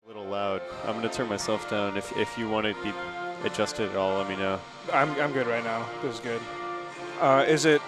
A little loud. I'm going to turn myself down. If you want to be adjusted at all, let me know. I'm good right now. This is good. Is it?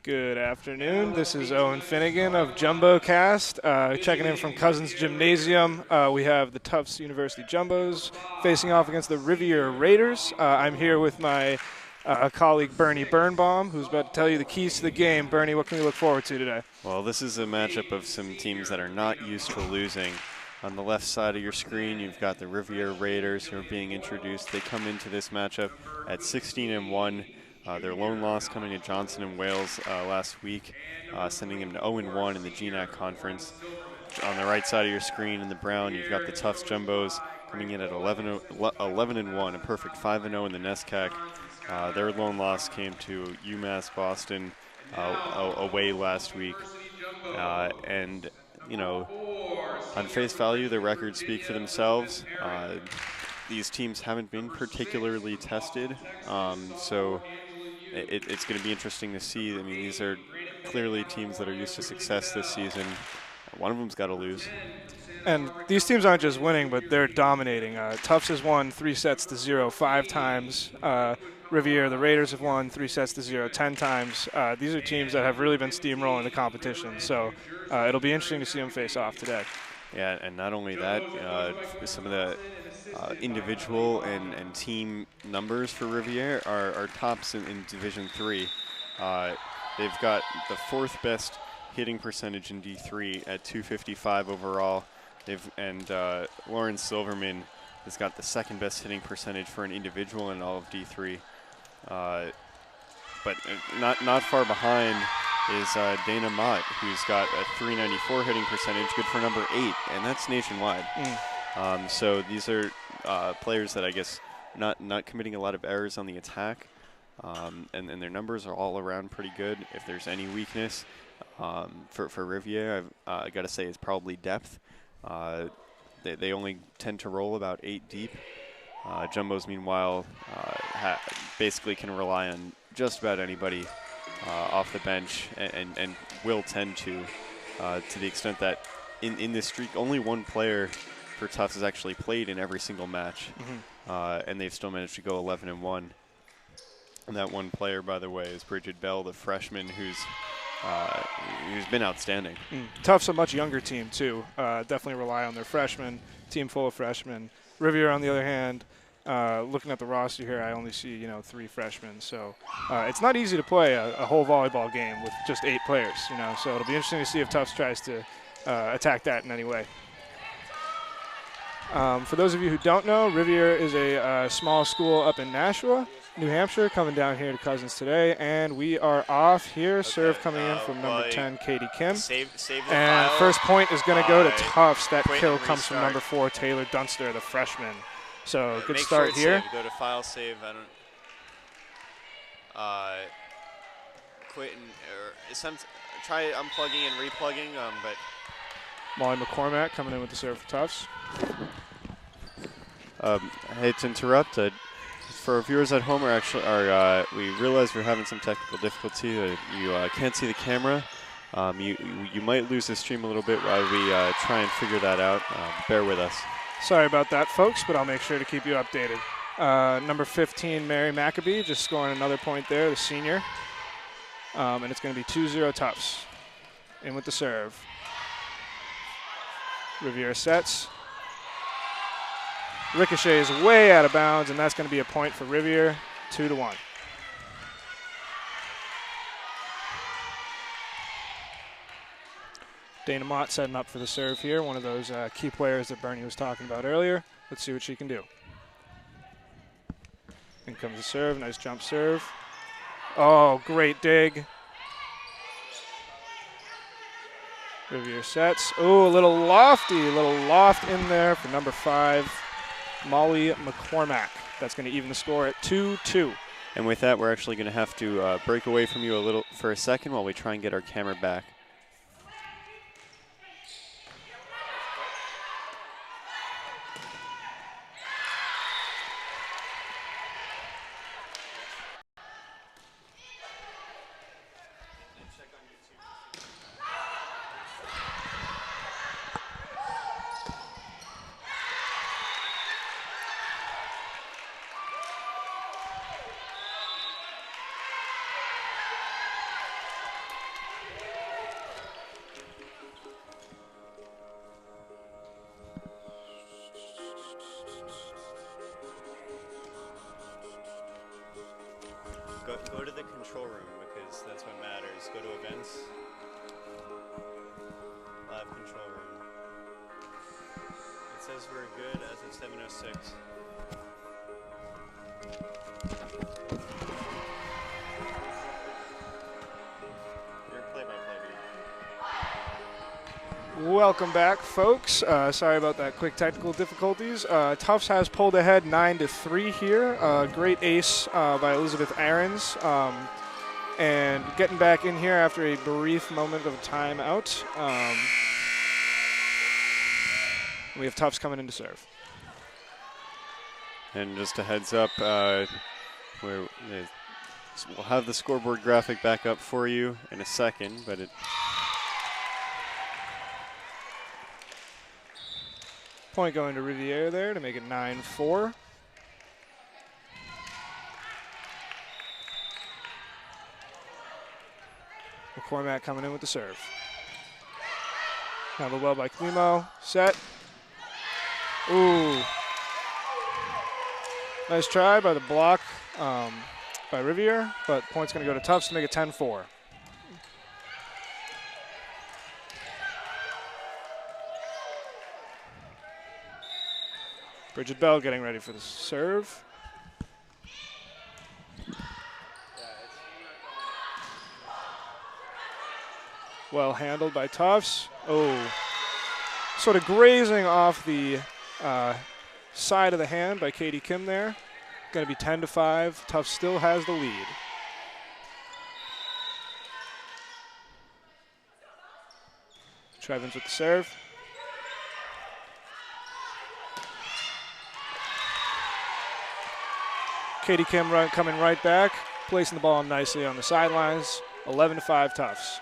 Good afternoon. This is Owen Finnegan of JumboCast, checking in from Cousins Gymnasium. We have the Tufts University Jumbos facing off against the Rivier Raiders. I'm here with my colleague Bernie Birnbaum, who's about to tell you the keys to the game. Bernie, what can we look forward to today? Well, this is a matchup of some teams that are not used to losing. On the left side of your screen, you've got the Rivier Raiders who are being introduced. They come into this matchup at 16-1. Their lone loss coming to Johnson and Wales last week, sending them to 0-1 in the GNAC conference. On the right side of your screen in the brown, you've got the Tufts Jumbos coming in at 11-1, a perfect 5-0 in the NESCAC. Their lone loss came to UMass Boston away last week. And, you know, on face value, the records speak for themselves. These teams haven't been particularly tested, so it's going to be interesting to see. I mean, these are clearly teams that are used to success this season. One of them's got to lose. And these teams aren't just winning, but they're dominating. Tufts has won 3-0 5 times. Rivier, the Raiders, have won 3-0 10 times. These are teams that have really been steamrolling the competition. So it'll be interesting to see them face off today. Yeah, and not only that, some of the individual and team numbers for Rivier are tops in Division III. They've got the fourth best hitting percentage in D3 at 255 overall. Lauren Silverman has got the second best hitting percentage for an individual in all of D3. But not far behind is Dana Mott, who's got a 394 hitting percentage, good for number 8, and that's nationwide. So these are players that I guess not committing a lot of errors on the attack, and their numbers are all around pretty good. If there's any weakness for Rivier, I got to say it's probably depth. They only tend to roll about 8 deep. Jumbos, meanwhile, basically can rely on just about anybody off the bench and will tend to the extent that in this streak, only one player for Tufts has actually played in every single match, and they've still managed to go 11-1. And that one player, by the way, is Bridget Bell, the freshman, who's been outstanding. Tufts a much younger team too. Definitely rely on their freshmen. Team full of freshmen. Rivier, on the other hand, looking at the roster here, I only see 3 freshmen. So it's not easy to play a whole volleyball game with just 8 players. So it'll be interesting to see if Tufts tries to attack that in any way. For those of you who don't know, Rivier is a small school up in Nashua, New Hampshire, coming down here to Cousins today, and we are off here. Okay. Serve coming in from number 10, Katie Kim. Save and first point is going to go to Tufts. That kill comes from number 4, Taylor Dunster, the freshman. So good start here. Go to file, save. I don't. Quit and try unplugging and replugging, but. Molly McCormack coming in with the serve for Tufts. I hate to interrupt. For our viewers at home, we realize we're having some technical difficulty. You can't see the camera. You might lose the stream a little bit while we try and figure that out. Bear with us. Sorry about that, folks, but I'll make sure to keep you updated. Number 15, Mary Maccabee, just scoring another point there, the senior. And it's going to be 2-0 Tufts. In with the serve. Rivier sets. ricochets way out of bounds, and that's going to be a point for Rivier, 2-1. Dana Mott setting up for the serve here, one of those key players that Bernie was talking about earlier. Let's see what she can do. In comes the serve, nice jump serve. Oh, great dig. Rivier sets. Oh, a little loft in there for number 5, Molly McCormack. That's going to even the score at 2-2. And with that, we're actually going to have to break away from you a little for a second while we try and get our camera back. Go to the control room because that's what matters. Go to events. Live control room. It says we're good as of 7:06. Your play-by-play read. Welcome back, folks. Sorry about that quick technical difficulties. Tufts has pulled ahead 9-3 here. Great ace by Elizabeth Aarons. And getting back in here after a brief moment of timeout. We have Tufts coming in to serve. And just a heads up, we'll have the scoreboard graphic back up for you in a second, but it. Point going to Rivier there to make it 9-4. McCormack coming in with the serve. Handled well by Climo. Set. Ooh. Nice try by the block by Rivier, but point's going to go to Tufts to make it 10-4. Bridget Bell getting ready for the serve. Well handled by Tufts. Oh, sort of grazing off the side of the hand by Katie Kim there. Going to be 10-5. Tufts still has the lead. Trevins with the serve. Katie Kim coming right back, placing the ball nicely on the sidelines. 11-5 Tufts.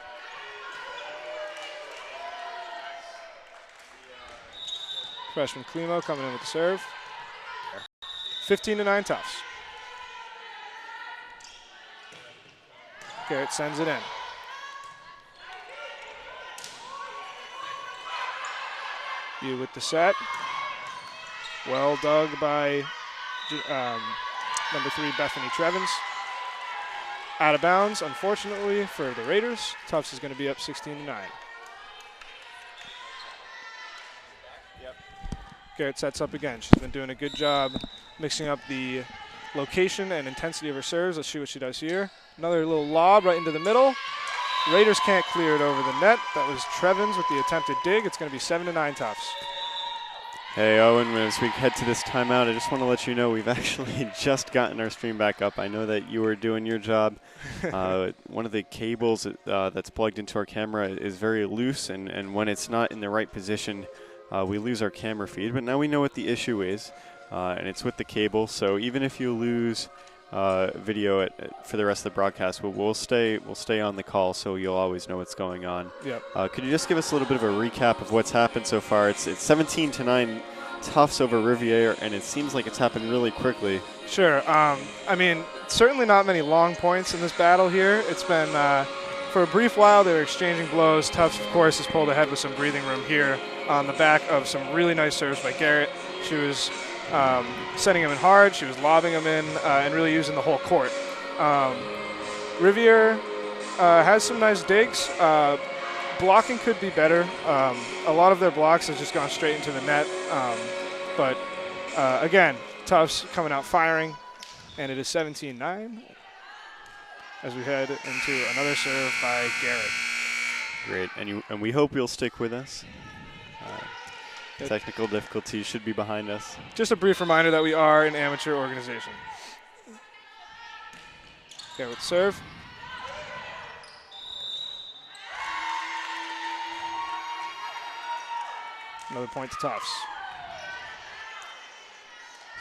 Freshman Climo coming in with the serve. 15-9 Tufts. Garrett sends it in. You with the set. Well dug by number 3, Bethany Trevins. Out of bounds, unfortunately, for the Raiders. Tufts is going to be up 16-9. Yep. Garrett sets up again. She's been doing a good job mixing up the location and intensity of her serves. Let's see what she does here. Another little lob right into the middle. Raiders can't clear it over the net. That was Trevins with the attempted dig. It's going to be 7-9 Tufts. Hey, Owen, as we head to this timeout, I just want to let you know we've actually just gotten our stream back up. I know that you were doing your job. One of the cables that's plugged into our camera is very loose, and when it's not in the right position, we lose our camera feed. But now we know what the issue is, and it's with the cable. So even if you lose video for the rest of the broadcast, we'll stay on the call, so you'll always know what's going on. Yep. Could you just give us a little bit of a recap of what's happened so far? It's 17-9 Tufts over Rivier, and it seems like it's happened really quickly. Sure. I mean, certainly not many long points in this battle here. It's been, for a brief while, they were exchanging blows. Tufts, of course, has pulled ahead with some breathing room here on the back of some really nice serves by Garrett. She was sending him in hard. She was lobbing him in and really using the whole court. Rivier has some nice digs. Blocking could be better. A lot of their blocks have just gone straight into the net. But again, Tufts coming out firing, and it is 17-9 as we head into another serve by Garrett. Great, and we hope you'll stick with us. Technical difficulties should be behind us. Just a brief reminder that we are an amateur organization. Garrett serve. Another point to Tufts.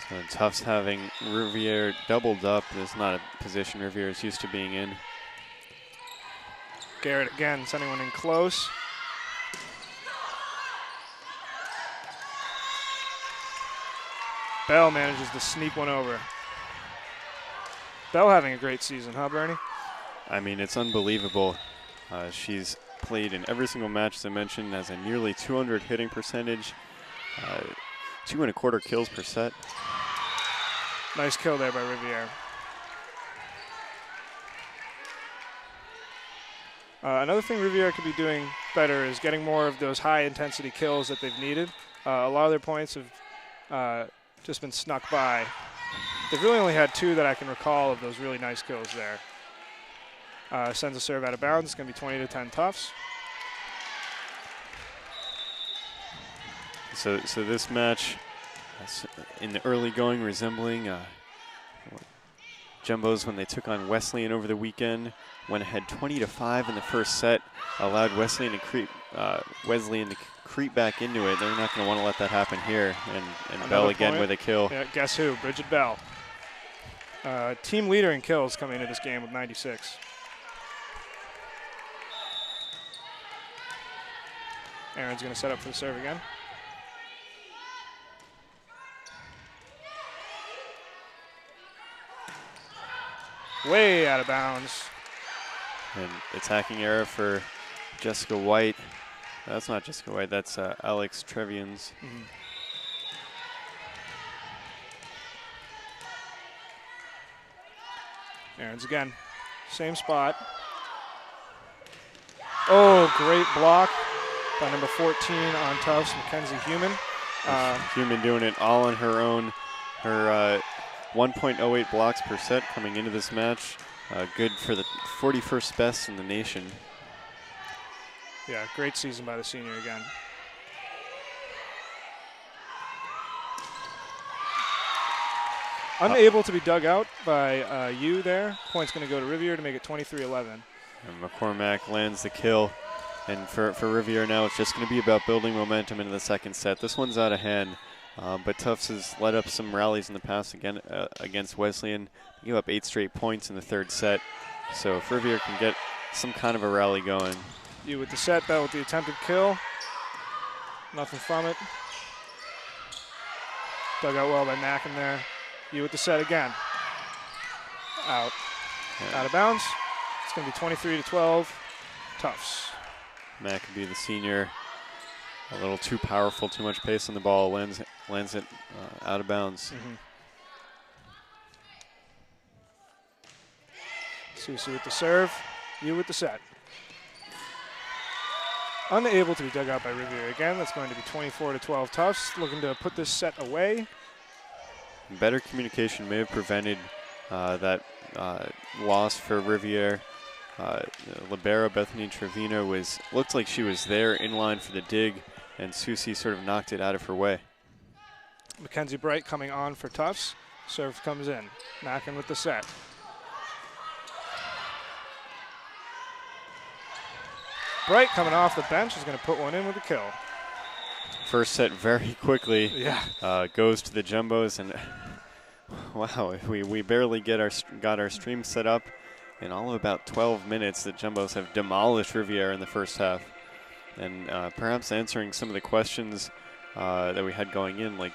So Tufts having Rivier doubled up. That's not a position Rivier is used to being in. Garrett again sending one in close. Bell manages to sneak one over. Bell having a great season, huh, Bernie? I mean, it's unbelievable. She's played in every single match, as I mentioned, has a nearly 200 hitting percentage, 2.25 kills per set. Nice kill there by Rivier. Another thing Rivier could be doing better is getting more of those high-intensity kills that they've needed. A lot of their points have just been snuck by. They've really only had 2 that I can recall of those really nice kills there. Sends a serve out of bounds. It's going to be 20-10 Tufts. So this match, in the early going, resembling Jumbos when they took on Wesleyan over the weekend, went ahead 20-5 in the first set, allowed Wesleyan to creep back into it. They're not going to want to let that happen here. And Bell again with a kill. Yeah, guess who? Bridget Bell. Team leader in kills coming into this game with 96. Aaron's going to set up for the serve again. Way out of bounds. And attacking error for Jessica White. That's not Jessica White, that's Alex Trevians. Mm-hmm. Aaron's again. Same spot. Oh, great block by number 14 on Tufts, Mackenzie Human. Human doing it all on her own. Her 1.08 blocks per set coming into this match. Good for the 41st best in the nation. Yeah, great season by the senior again. Unable to be dug out by you there. Point's going to go to Rivier to make it 23-11. And McCormack lands the kill. And for Rivier now, it's just going to be about building momentum into the second set. This one's out of hand, but Tufts has led up some rallies in the past again against Wesleyan. They gave up 8 straight points in the third set. So if Rivier can get some kind of a rally going. You with the set, Bell with the attempted kill. Nothing from it. Dug out well by Mack in there. You with the set again. Out. Yeah. Out of bounds. It's going to be 23-12. Tufts. Mackabee, the senior, a little too powerful, too much pace on the ball, lands it out of bounds. Mm-hmm. Susie with the serve. You with the set. Unable to be dug out by Rivier again. That's going to be 24-12 Tufts. Looking to put this set away. Better communication may have prevented that loss for Rivier. Libero Bethany Trevino looked like she was there in line for the dig, and Susie sort of knocked it out of her way. Mackenzie Bright coming on for Tufts. Serve comes in. Mackin with the set. Bright coming off the bench is going to put one in with a kill. First set very quickly. Yeah. Goes to the Jumbos, and wow, we barely got our stream set up. In all of about 12 minutes, the Jumbos have demolished Rivier in the first half. And perhaps answering some of the questions that we had going in, like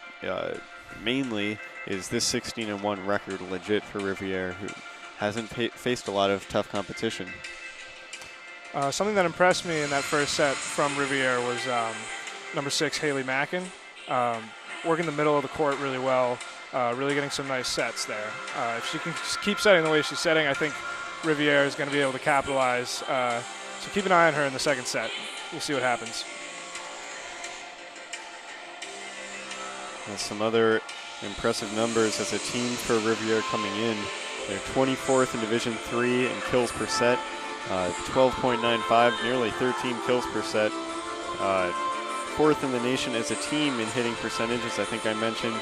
mainly, is this 16-1 record legit for Rivier, who hasn't faced a lot of tough competition? Something that impressed me in that first set from Rivier was number 6, Haley Mackin. working the middle of the court really well, really getting some nice sets there. If she can just keep setting the way she's setting, I think Rivier is going to be able to capitalize. So keep an eye on her in the second set. We'll see what happens. And some other impressive numbers as a team for Rivier coming in. They're 24th in Division III in kills per set, 12.95, nearly 13 kills per set. Fourth in the nation as a team in hitting percentages, I think I mentioned.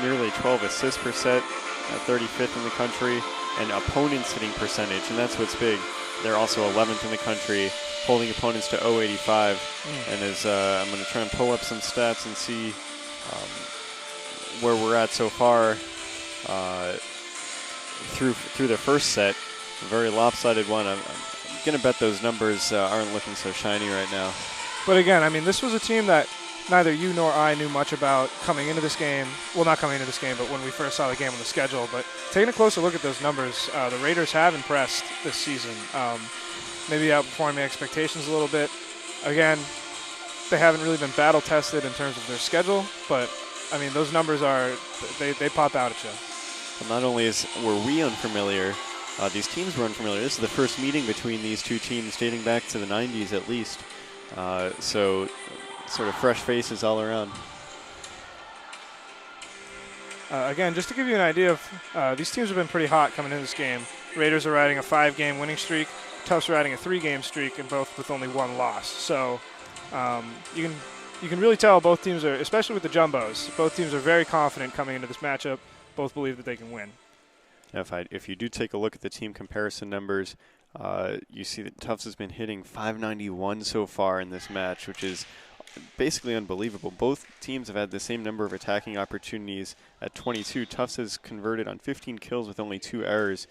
Nearly 12 assists per set, 35th in the country, and opponents hitting percentage, and that's what's big. They're also 11th in the country, holding opponents to 0.85. And as I'm going to try and pull up some stats and see where we're at so far through the first set. A very lopsided one. I'm going to bet those numbers aren't looking so shiny right now. But again, I mean, this was a team that neither you nor I knew much about coming into this game. Well, not coming into this game, but when we first saw the game on the schedule. But taking a closer look at those numbers, the Raiders have impressed this season. Maybe outperforming expectations a little bit. Again, they haven't really been battle tested in terms of their schedule, but I mean, those numbers they pop out at you. Well, not only were we unfamiliar, these teams were unfamiliar. This is the first meeting between these two teams dating back to the 90s at least. So sort of fresh faces all around. Again, just to give you an idea of these teams have been pretty hot coming into this game. Raiders are riding a 5-game winning streak. Tufts are riding a 3-game streak, and both with only one loss. So you can really tell both teams are, especially with the Jumbos, both teams are very confident coming into this matchup. Both believe that they can win. If you do take a look at the team comparison numbers, you see that Tufts has been hitting .591 so far in this match, which is basically unbelievable. Both teams have had the same number of attacking opportunities at 22. Tufts has converted on 15 kills with only 2 errors.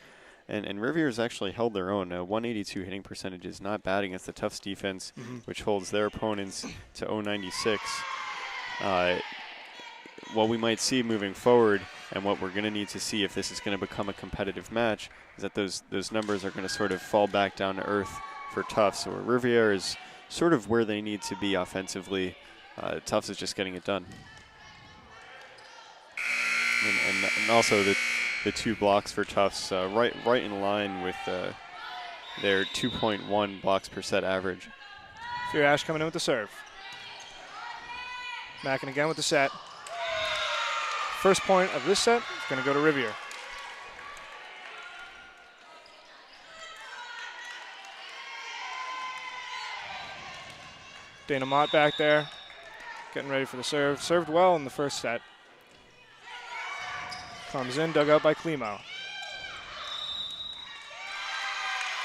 And Rivier has actually held their own. 182 hitting percentage is not bad against the Tufts defense, which holds their opponents to 096. What we might see moving forward, and what we're going to need to see if this is going to become a competitive match, is that those numbers are going to sort of fall back down to earth for Tufts. Or Rivier is sort of where they need to be offensively. Tufts is just getting it done. And also the 2 blocks for Tufts, right in line with their 2.1 blocks per set average. Fear Ash coming in with the serve. Mackin again with the set. First point of this set is going to go to Rivier. Dana Mott back there, getting ready for the serve. Served well in the first set. Comes in, dug out by Klimo.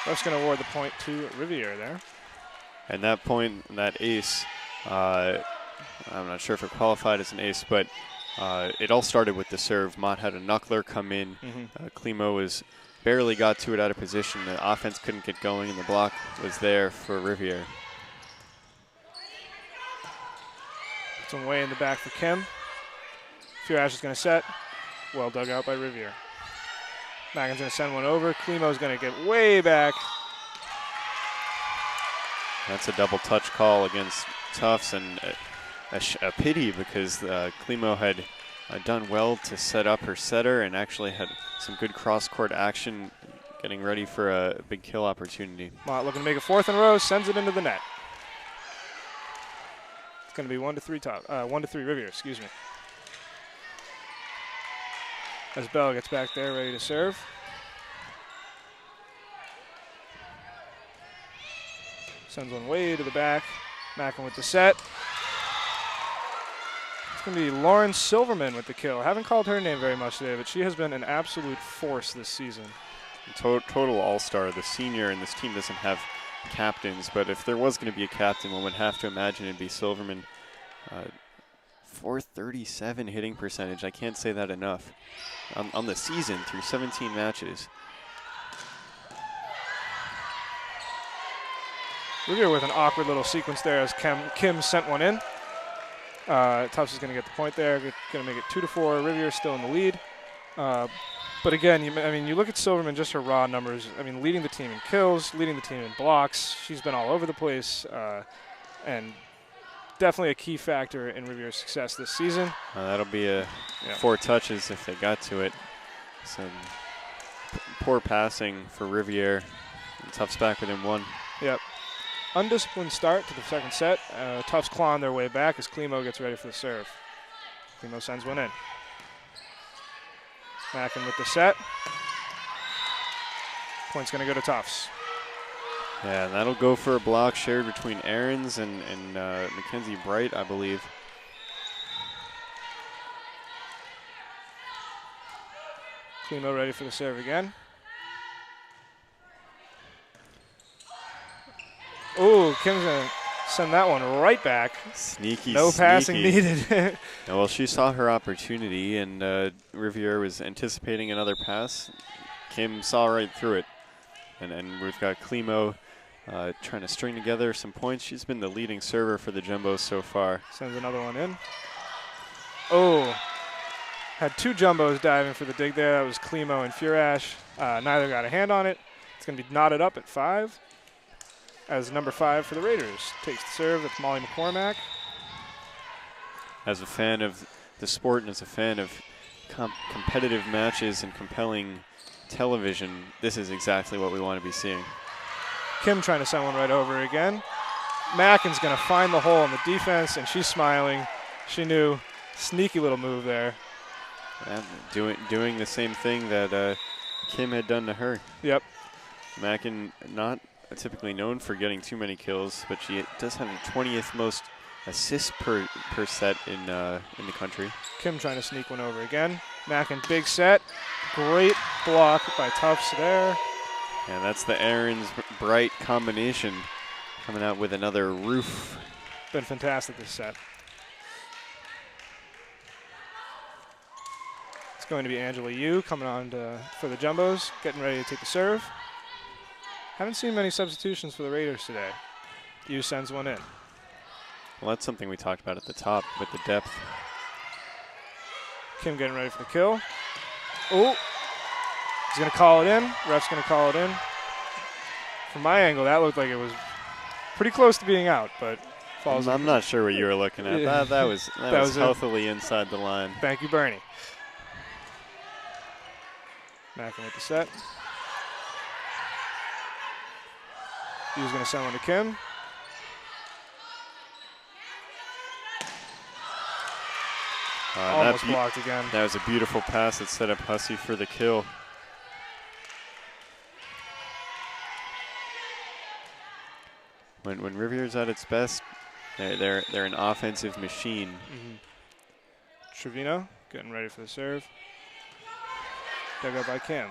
Ref's going to award the point to Rivier there. And that point, that ace, I'm not sure if it qualified as an ace, but it all started with the serve. Mott had a knuckler come in. Klimo barely got to it out of position. The offense couldn't get going, and the block was there for Rivier. Puts one way in the back for Kim. Fear Ash is going to set. Well dug out by Rivier. Mackin's going to send one over. Klimo's going to get way back. That's a double touch call against Tufts, and a pity because Klimo had done well to set up her setter and actually had some good cross-court action getting ready for a big kill opportunity. Mott looking to make a 4th in a row, sends it into the net. It's going to be 1-3 Rivier, excuse me. As Bell gets back there, ready to serve. Sends one way to the back. Mackin with the set. It's going to be Lauren Silverman with the kill. I haven't called her name very much today, but she has been an absolute force this season. Total all-star. The senior, and this team doesn't have captains, but if there was going to be a captain, one would have to imagine it'd be Silverman. 437 hitting percentage. I can't say that enough. On the season, through 17 matches. Rivier with an awkward little sequence there as Kim sent one in. Tufts is going to get the point there. Going to make it 2-4. Rivier still in the lead. But again, you look at Silverman, just her raw numbers. I mean, leading the team in kills, leading the team in blocks. She's been all over the place. And definitely a key factor in Rivier's success this season. That'll be 4 touches if they got to it. Some poor passing for Rivier. And Tufts back within 1. Yep. Undisciplined start to the second set. Tufts clawing their way back as Klimo gets ready for the serve. Klimo sends one in. Mackin with the set. Point's going to go to Tufts. Yeah, and that'll go for a block shared between Aarons and Mackenzie Bright, I believe. Klimo ready for the serve again. Oh, Kim's going to send that one right back. Sneaky, no passing needed. Well, she saw her opportunity, and Rivier was anticipating another pass. Kim saw right through it. And we've got Klimo trying to string together some points. She's been the leading server for the Jumbos so far. Sends another one in. Oh, had 2 Jumbos diving for the dig there. That was Klimo and Furash. Neither got a hand on it. It's going to be knotted up at 5. As number 5 for the Raiders takes the serve. That's Molly McCormack. As a fan of the sport and as a fan of competitive matches and compelling television, this is exactly what we want to be seeing. Kim trying to send one right over again. Mackin's going to find the hole in the defense, and she's smiling. She knew. Sneaky little move there. And doing the same thing that Kim had done to her. Yep. Mackin not typically known for getting too many kills, but she does have the 20th most assists per set in the country. Kim trying to sneak one over again. Mackin big set. Great block by Tufts there. And that's the Aarons Bright combination coming out with another roof. Been fantastic this set. It's going to be Angela Yu coming on for the Jumbos, getting ready to take the serve. Haven't seen many substitutions for the Raiders today. Yu sends one in. Well, that's something we talked about at the top with the depth. Kim getting ready for the kill. Oh, he's going to call it in. Ref's going to call it in. From my angle, that looked like it was pretty close to being out, but falls. I'm not sure what you were looking at. Yeah. That was healthily inside the line. Thank you, Bernie. Mackin with the set. He was going to send one to Kim. Almost blocked again. That was a beautiful pass that set up Hussey for the kill. When Rivier's at its best, they're an offensive machine. Mm-hmm. Trevino getting ready for the serve. Dug out by Kim.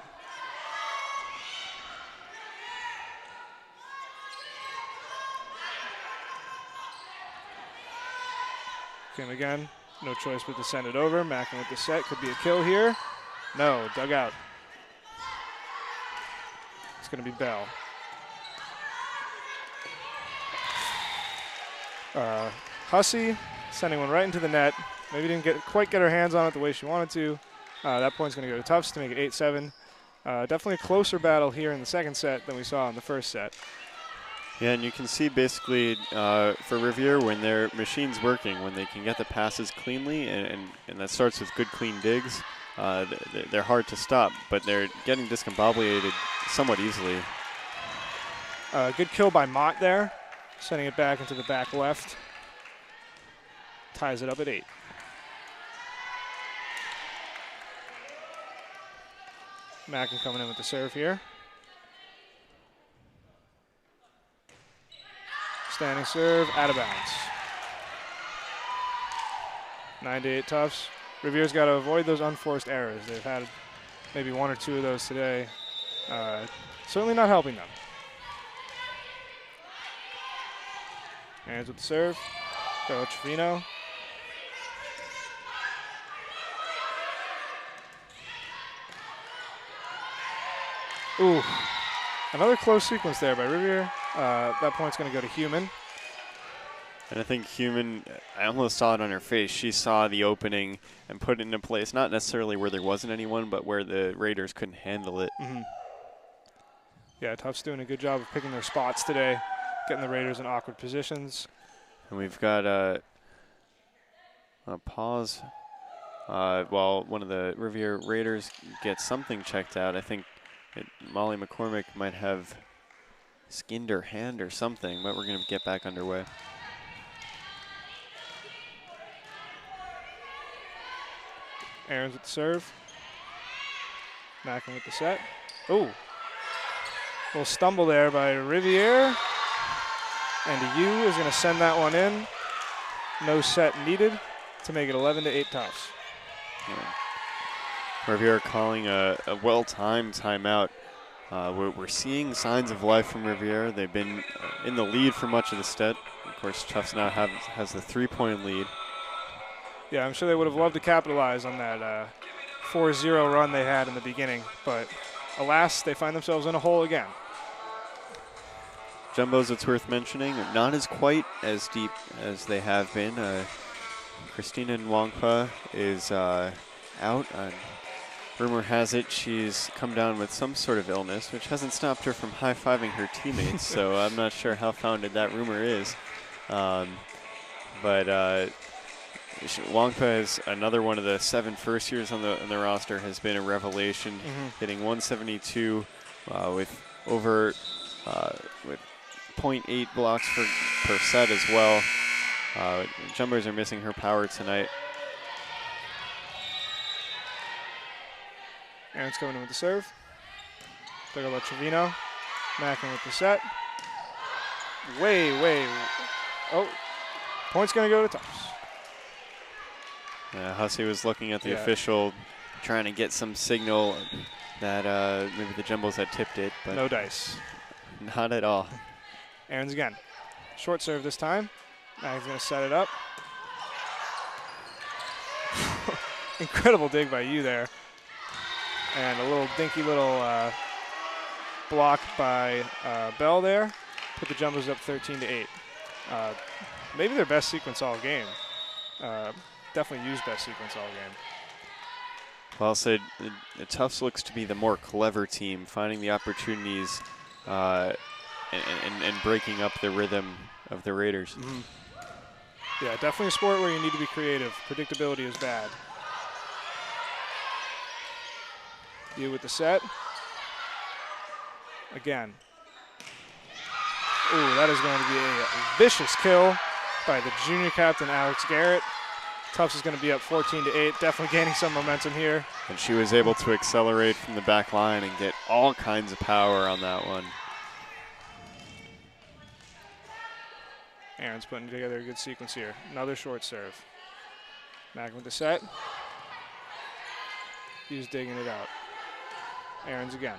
Kim again. No choice but to send it over. Mackin with the set. Could be a kill here. No, dug out. It's going to be Bell. Hussey sending one right into the net. Maybe didn't quite get her hands on it the way she wanted to. That point's going to go to Tufts to make it 8-7. Definitely a closer battle here in the second set than we saw in the first set. Yeah, and you can see basically for Rivier, when their machine's working, when they can get the passes cleanly, and that starts with good, clean digs, they're hard to stop, but they're getting discombobulated somewhat easily. Good kill by Mott there, sending it back into the back left. Ties it up at 8. Mackin coming in with the serve here. Standing serve, out of bounds. 9-8 Tufts. Rivier's got to avoid those unforced errors. They've had maybe 1 or 2 of those today. Certainly not helping them. Hands with the serve. Go Trevino. Ooh, another close sequence there by Rivier. That point's going to go to Human. And I think Human, I almost saw it on her face. She saw the opening and put it into place, not necessarily where there wasn't anyone, but where the Raiders couldn't handle it. Mm-hmm. Yeah, Tufts doing a good job of picking their spots today, getting the Raiders in awkward positions. And we've got a pause while one of the Rivier Raiders gets something checked out. I think Molly McCormick might have skinned her hand or something, but we're going to get back underway. Aaron's with the serve. Mackin with the set. Oh, little stumble there by Rivier. And Yu is going to send that one in. No set needed to make it 11-8 Tufts. Yeah. Rivier calling a well-timed timeout. We're seeing signs of life from Rivier. They've been in the lead for much of the set. Of course, Tufts now has the 3-point lead. Yeah, I'm sure they would have loved to capitalize on that 4-0 run they had in the beginning, but alas, they find themselves in a hole again. Jumbos, it's worth mentioning, are not as quite as deep as they have been. Christina Nwangpa is out. Rumor has it she's come down with some sort of illness, which hasn't stopped her from high-fiving her teammates, so I'm not sure how founded that rumor is. But Nwangpa is another one of the 7 first years on the roster, has been a revelation, hitting 172 with over with 0.8 blocks per set as well. Jumbos are missing her power tonight. Aaron's coming in with the serve. They're Trevino. Mackin with the set. Oh, point's going to go to Tufts. Hussey was looking at the official, trying to get some signal that maybe the Jumbos had tipped it, but no dice. Not at all. Aaron's again. Short serve this time. Mackin's going to set it up. Incredible dig by you there. And a little dinky little block by Bell there. Put the Jumbos up 13-8. Maybe their best sequence all game. Definitely used best sequence all game. Well said. The Tufts looks to be the more clever team, finding the opportunities and breaking up the rhythm of the Raiders. Yeah, definitely a sport where you need to be creative. Predictability is bad. You with the set. Again. Ooh, that is going to be a vicious kill by the junior captain, Alex Garrett. Tufts is going to be up 14-8, definitely gaining some momentum here. And she was able to accelerate from the back line and get all kinds of power on that one. Aaron's putting together a good sequence here. Another short serve. Mackin with the set. He's digging it out. Aaron's again.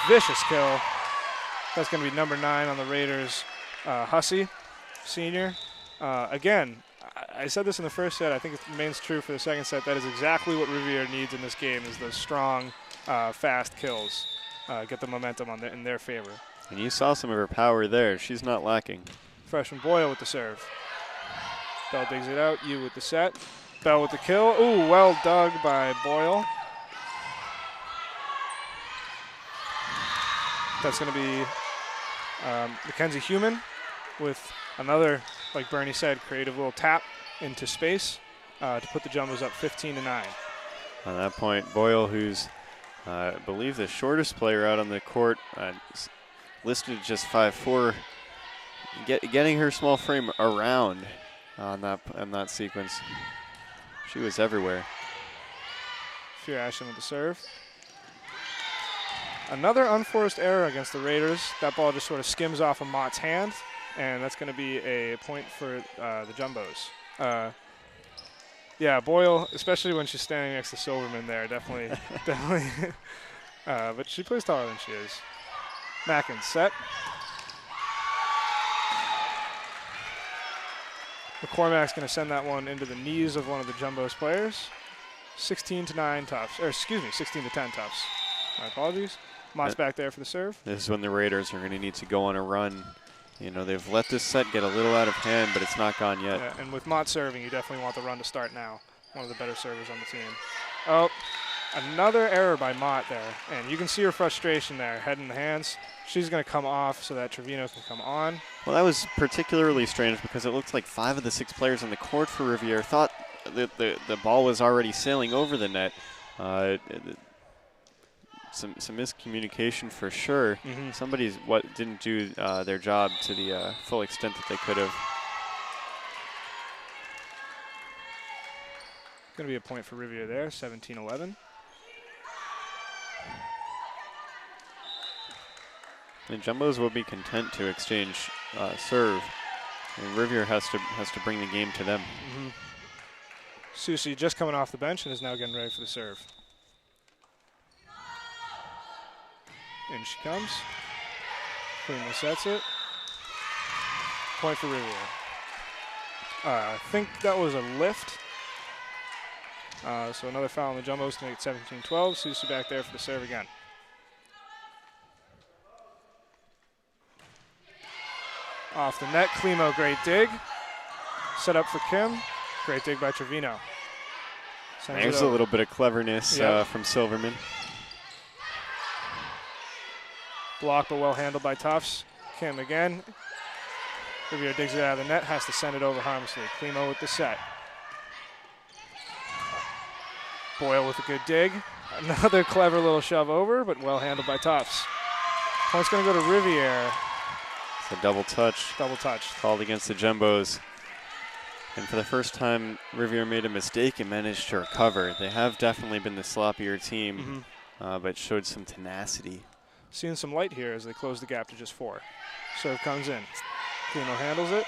Vicious kill. That's going to be number 9 on the Raiders. Hussey, senior. Again, I said this in the first set. I think it remains true for the second set. That is exactly what Rivier needs in this game, is those strong, fast kills. Get the momentum in their favor. And you saw some of her power there. She's not lacking. Freshman Boyle with the serve. Bell digs it out. You with the set. Bell with the kill. Ooh, well dug by Boyle. That's going to be Mackenzie Human with another, like Bernie said, creative little tap into space to put the Jumbos up 15-9. On that point, Boyle, who's I believe the shortest player out on the court, listed at just 5'4", getting her small frame around on that sequence. She was everywhere. Fear Ashton with the serve. Another unforced error against the Raiders. That ball just sort of skims off of Mott's hand, and that's going to be a point for the Jumbos. Yeah, Boyle, especially when she's standing next to Silverman there, definitely. But she plays taller than she is. Mackin set. McCormack's going to send that one into the knees of one of the Jumbos players. 16-9 Tufts, or excuse me, 16-10 Tufts. My apologies. Mott's back there for the serve. This is when the Raiders are going to need to go on a run. You know, they've let this set get a little out of hand, but it's not gone yet. Yeah, and with Mott serving, you definitely want the run to start now. One of the better servers on the team. Oh, Another error by Mott there, and you can see her frustration there, head in the hands. She's going to come off so that Trevino can come on. Well, that was particularly strange because it looked like 5 of the 6 players on the court for Rivier thought the ball was already sailing over the net. Some miscommunication for sure. Somebody's didn't do their job to the full extent that they could have. Going to be a point for Rivier there, 17-11. The Jumbos will be content to exchange serve. And Rivier has to bring the game to them. Susie just coming off the bench and is now getting ready for the serve. In she comes. Klima sets it. Point for Rivier. I think that was a lift. So another foul on the Jumbos to make it 17-12. Susie back there for the serve again. Off the net, Klimo, great dig. Set up for Kim. Great dig by Trevino. There's a little bit of cleverness from Silverman. Block, but well handled by Tufts. Kim again. Rivier digs it out of the net, has to send it over harmlessly. Klimo with the set. Boyle with a good dig. Another clever little shove over, but well handled by Tufts. Point's going to go to Rivier. It's a double touch. Double touch. Called against the Jumbos. And for the first time, Rivier made a mistake and managed to recover. They have definitely been the sloppier team, but showed some tenacity. Seeing some light here as they close the gap to just 4. Serve comes in. Klimo handles it.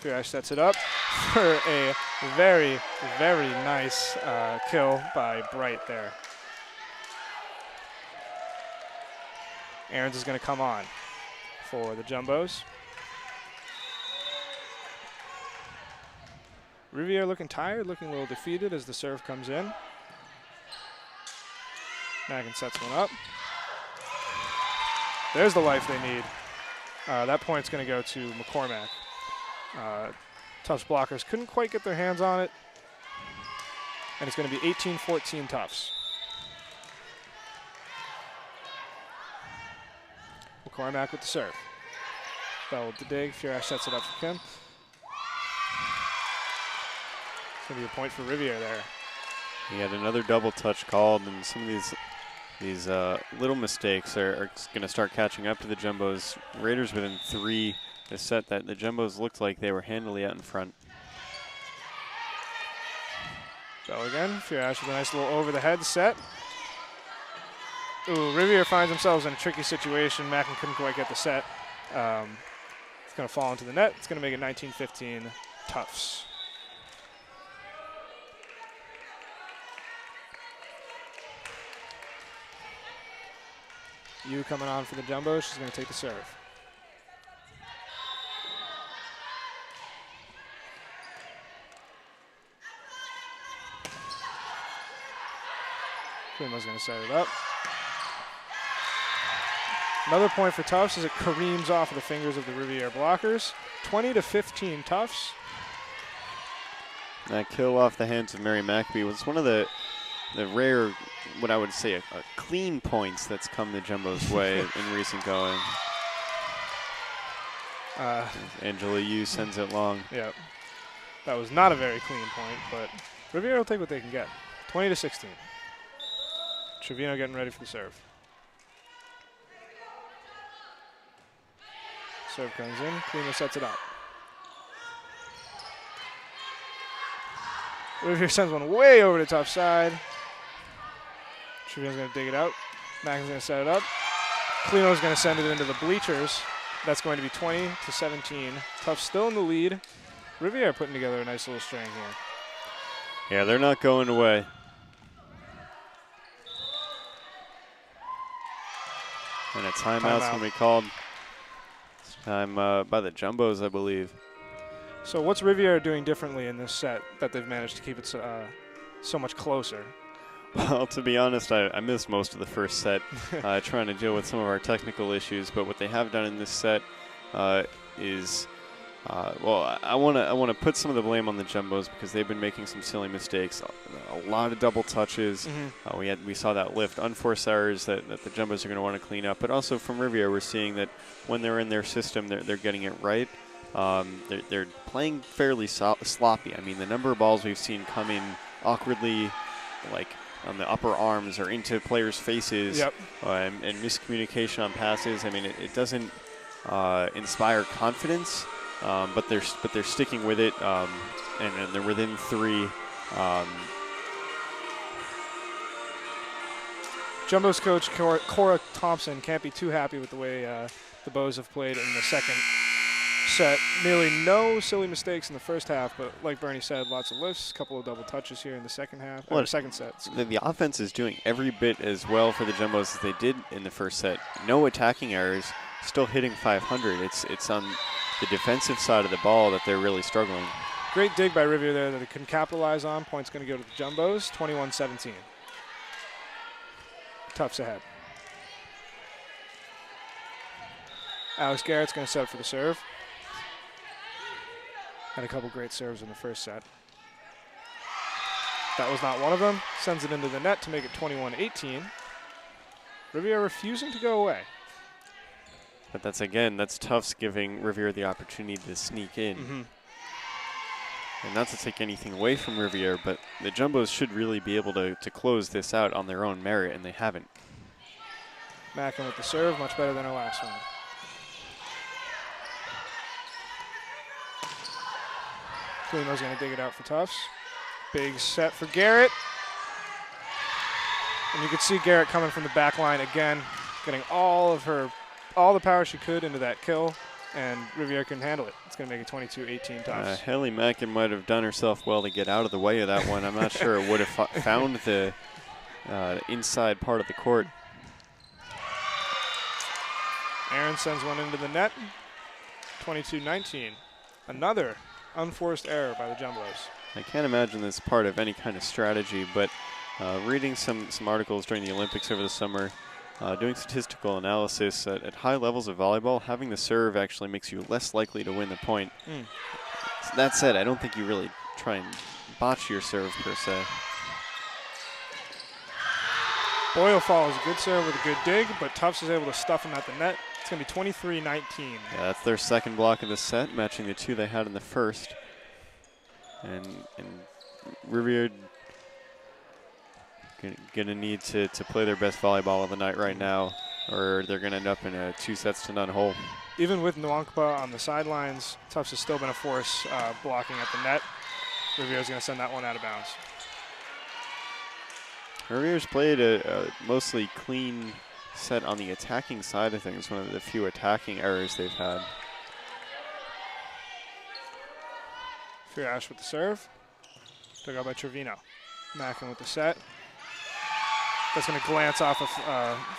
Firash sets it up for a very, very nice kill by Bright there. Aarons is going to come on for the Jumbos. Rivier looking tired, looking a little defeated as the serve comes in. Mackin sets one up. There's the life they need. That point's going to go to McCormack. Tufts blockers couldn't quite get their hands on it. And it's going to be 18-14 Tufts. McCormack with the serve. Bell with the dig. Firash sets it up for Kim. It's going to be a point for Rivier there. He had another double touch called, and some of these little mistakes are going to start catching up to the Jumbos. Raiders within 3 a set that the Jumbos looked like they were handily out in front. Bell again. Firash with a nice little over-the-head set. Ooh, Rivier finds themselves in a tricky situation. Mackin couldn't quite get the set. It's going to fall into the net. It's going to make it 19-15 Tufts. Yu coming on for the Jumbos. She's going to take the serve. Klimo's going to set it up. Another point for Tufts as it careens off of the fingers of the Rivier blockers. 20-15 Tufts. That kill off the hands of Mary McAbee was one of the rare, what I would say, a clean points that's come the Jumbos' way in recent going. Angela Yu sends it long. Yeah, that was not a very clean point, but Rivier will take what they can get. 20-16. Trevino getting ready for the serve. Serve comes in. Klima sets it up. Rivier sends one way over the tough side. Trevino's going to dig it out. Mackin's going to set it up. Klimo's going to send it into the bleachers. That's going to be 20-17. Tufts still in the lead. Rivier putting together a nice little string here. Yeah, they're not going away. And a timeout's going to be called. This time by the Jumbos, I believe. So what's Rivier doing differently in this set that they've managed to keep it so much closer? Well, to be honest, I missed most of the first set trying to deal with some of our technical issues. But what they have done in this set is well, I want to put some of the blame on the Jumbos because they've been making some silly mistakes. A lot of double touches. We saw that lift, unforced errors that the Jumbos are going to want to clean up. But also from Rivier, we're seeing that when they're in their system, they're getting it right. They're playing fairly sloppy. I mean, the number of balls we've seen come in awkwardly, like on the upper arms or into players' faces, and miscommunication on passes. I mean, it doesn't inspire confidence. But they're sticking with it, and they're within 3. Jumbo's coach Cora Thompson can't be too happy with the way the Bows have played in the second set. Nearly no silly mistakes in the first half, but like Bernie said, lots of lifts, a couple of double touches here in the second half. Or second set. The offense is doing every bit as well for the Jumbos as they did in the first set. No attacking errors, still hitting 500. It's on the defensive side of the ball that they're really struggling. Great dig by Rivier there that they couldn't capitalize on. Point's going to go to the Jumbos, 21-17. Tufts ahead. Alex Garrett's going to set up for the serve. Had a couple great serves in the first set. That was not one of them. Sends it into the net to make it 21-18. Rivier refusing to go away. But that's Tufts giving Rivier the opportunity to sneak in. And not to take anything away from Rivier, but the Jumbos should really be able to close this out on their own merit, and they haven't. Mackin with the serve, much better than our last one. Klimo's going to dig it out for Tufts. Big set for Garrett. And you could see Garrett coming from the back line again, getting all the power she could into that kill, and Rivier couldn't handle it. It's going to make it 22-18 Tufts. Haley Mackin might have done herself well to get out of the way of that one. I'm not sure it would have found the inside part of the court. Aaron sends one into the net, 22-19. Another unforced error by the Jumbos. I can't imagine this part of any kind of strategy, but reading some articles during the Olympics over the summer, doing statistical analysis at high levels of volleyball, having the serve actually makes you less likely to win the point. That said, I don't think you really try and botch your serve per se. Boyle follows a good serve with a good dig, but Tufts is able to stuff him at the net. It's going to be 23-19. Yeah, that's their second block of the set, matching the 2 they had in the first. And Rivier gonna need to play their best volleyball of the night right now, or they're gonna end up in a 2-0 hole. Even with Nwankpa on the sidelines, Tufts has still been a force blocking at the net. Rivier's gonna send that one out of bounds. Rivier's played a mostly clean set on the attacking side of things, one of the few attacking errors they've had. Firash with the serve. Took out by Trevino. Mackin with the set. That's going to glance off of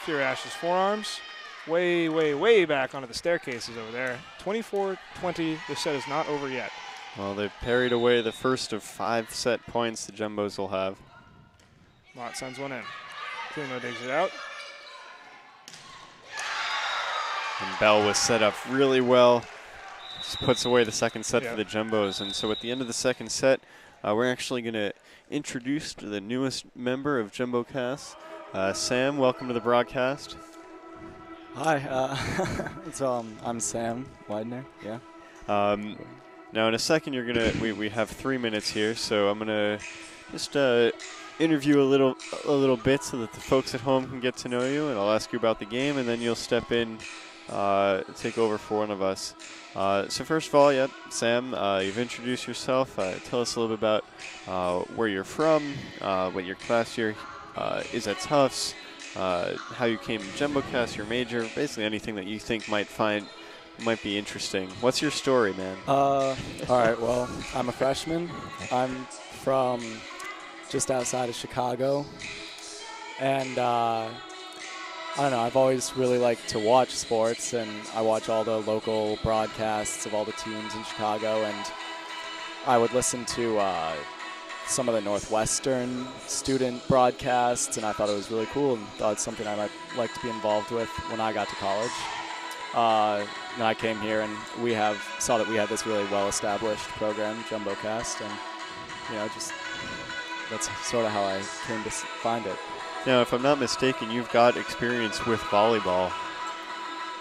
Firash's forearms. Way, way, way back onto the staircases over there. 24-20. This set is not over yet. Well, they've parried away the first of 5 set points the Jumbos will have. Mott sends one in. Primo digs it out. And Bell was set up really well. Just puts away the second set for the Jumbos. And so at the end of the second set, we're actually going to introduce the newest member of JumboCast. Sam, welcome to the broadcast. Hi, I'm Sam Widener. Yeah. Now in a second, you're gonna we have 3 minutes here, so I'm gonna just interview a little bit so that the folks at home can get to know you, and I'll ask you about the game, and then you'll step in, take over for one of us. So first of all, Sam, you've introduced yourself. Tell us a little bit about where you're from, what your class year is at Tufts, how you came to JumboCast, your major, basically anything that you think might be interesting. What's your story, man? All right, well, I'm a freshman. I'm from just outside of Chicago. And I don't know, I've always really liked to watch sports, and I watch all the local broadcasts of all the teams in Chicago, and I would listen to some of the Northwestern student broadcasts, and I thought it was really cool and thought it's something I might like to be involved with when I got to college. No, I came here and saw that we had this really well-established program, JumboCast, and just that's sort of how I came to find it. Now, if I'm not mistaken, you've got experience with volleyball.